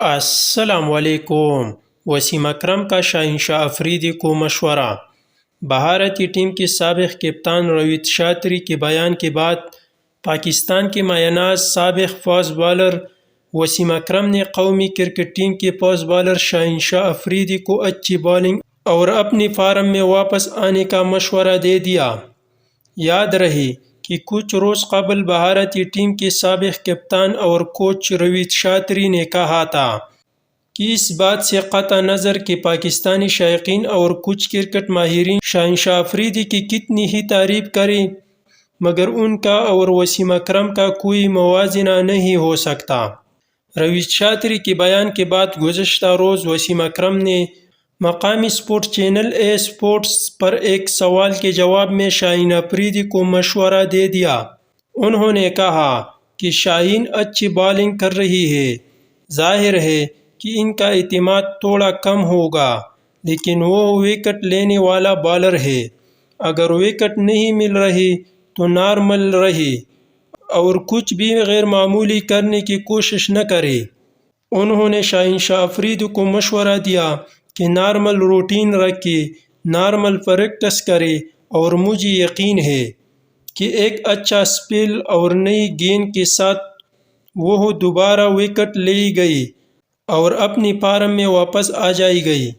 السلام علیکم۔ وسیم اکرم کا شاہنشاہ افریدی کو مشورہ۔ بھارتی ٹیم کے سابق کپتان روہت شاستری کے بیان کے بعد پاکستان کے مایہ ناز سابق فاسٹ بالر وسیم اکرم نے قومی کرکٹ ٹیم کے فاسٹ بالر شاہنشاہ افریدی کو اچھی بالنگ اور اپنی فارم میں واپس آنے کا مشورہ دے دیا۔ یاد رہے کہ کچھ روز قبل بھارتی ٹیم کے سابق کپتان اور کوچ روہت شاستری نے کہا تھا کہ اس بات سے قطع نظر کہ پاکستانی شائقین اور کچھ کرکٹ ماہرین شاہنشاہ افریدی کی کتنی ہی تعریف کریں مگر ان کا اور وسیم اکرم کا کوئی موازنہ نہیں ہو سکتا۔ روہت شاستری کے بیان کے بعد گزشتہ روز وسیم اکرم نے مقامی اسپورٹس چینل اے اسپورٹس پر ایک سوال کے جواب میں شاہین افریدی کو مشورہ دے دیا۔ انہوں نے کہا کہ شاہین اچھی بالنگ کر رہی ہے، ظاہر ہے کہ ان کا اعتماد تھوڑا کم ہوگا لیکن وہ وکٹ لینے والا بالر ہے، اگر وکٹ نہیں مل رہی تو نارمل رہے اور کچھ بھی غیر معمولی کرنے کی کوشش نہ کرے۔ انہوں نے شاہنشاہ افریدی کو مشورہ دیا کہ نارمل روٹین رکھے، نارمل پریکٹس کرے اور مجھے یقین ہے کہ ایک اچھا اسپیل اور نئی گیند کے ساتھ وہ دوبارہ وکٹ لے گی اور اپنی فارم میں واپس آ جائے گی۔